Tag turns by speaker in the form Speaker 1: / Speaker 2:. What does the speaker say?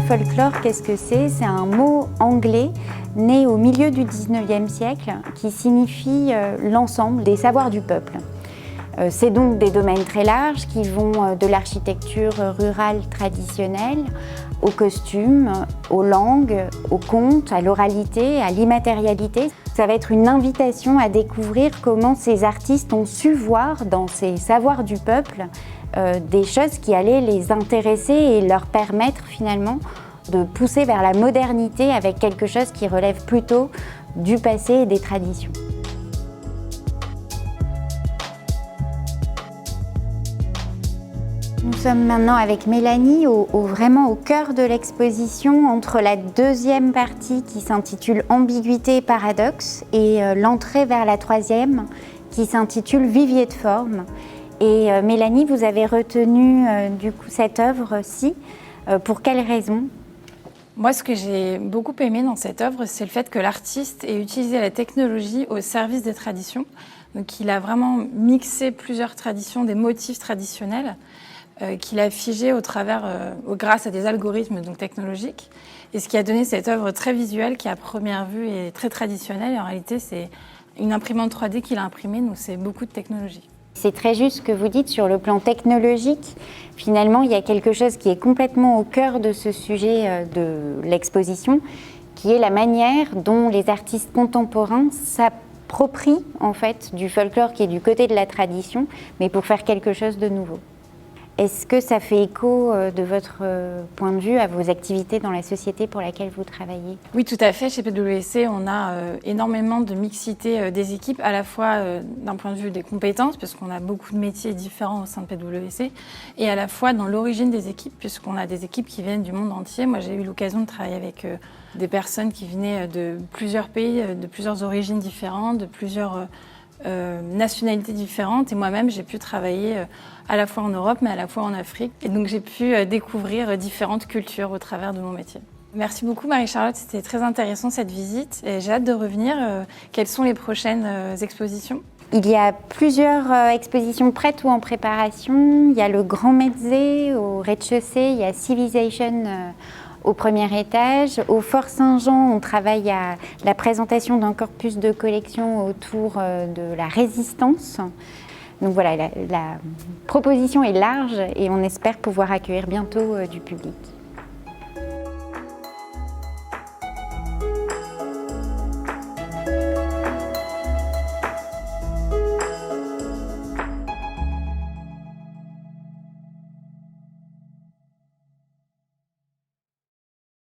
Speaker 1: folklore, qu'est-ce que c'est? C'est un mot anglais né au milieu du 19e siècle qui signifie l'ensemble des savoirs du peuple. C'est donc des domaines très larges qui vont de l'architecture rurale traditionnelle aux costumes, aux langues, aux contes, à l'oralité, à l'immatérialité. Ça va être une invitation à découvrir comment ces artistes ont su voir dans ces savoirs du peuple des choses qui allaient les intéresser et leur permettre finalement de pousser vers la modernité avec quelque chose qui relève plutôt du passé et des traditions. Nous sommes maintenant avec Mélanie vraiment au cœur de l'exposition, entre la deuxième partie qui s'intitule Ambiguïté et paradoxe et l'entrée vers la troisième qui s'intitule Vivier de forme. Et Mélanie, vous avez retenu du coup cette œuvre-ci. Pour quelles raisons?
Speaker 2: Moi, ce que j'ai beaucoup aimé dans cette œuvre, c'est le fait que l'artiste ait utilisé la technologie au service des traditions. Donc, il a vraiment mixé plusieurs traditions, des motifs traditionnels, qu'il a figé grâce à des algorithmes donc technologiques. Et ce qui a donné cette œuvre très visuelle, qui à première vue est très traditionnelle. Et en réalité, c'est une imprimante 3D qu'il a imprimée, donc c'est beaucoup de technologie.
Speaker 1: C'est très juste ce que vous dites sur le plan technologique. Finalement, il y a quelque chose qui est complètement au cœur de ce sujet de l'exposition, qui est la manière dont les artistes contemporains s'approprient en fait du folklore qui est du côté de la tradition, mais pour faire quelque chose de nouveau. Est-ce que ça fait écho de votre point de vue à vos activités dans la société pour laquelle vous travaillez?
Speaker 2: Oui, tout à fait. Chez PwC, on a énormément de mixité des équipes, à la fois d'un point de vue des compétences, puisqu'on a beaucoup de métiers différents au sein de PwC, et à la fois dans l'origine des équipes, puisqu'on a des équipes qui viennent du monde entier. Moi, j'ai eu l'occasion de travailler avec des personnes qui venaient de plusieurs pays, de plusieurs origines différentes, de plusieurs nationalités différentes, et moi-même j'ai pu travailler à la fois en Europe mais à la fois en Afrique, et donc j'ai pu découvrir différentes cultures au travers de mon métier. Merci beaucoup Marie-Charlotte, c'était très intéressant cette visite et j'ai hâte de revenir. Quelles sont les prochaines expositions?
Speaker 1: Il y a plusieurs expositions prêtes ou en préparation. Il y a le Grand Mezzé au rez-de-chaussée, il y a Civilization au premier étage. Au Fort Saint-Jean, on travaille à la présentation d'un corpus de collection autour de la résistance. Donc voilà, la proposition est large et on espère pouvoir accueillir bientôt du public.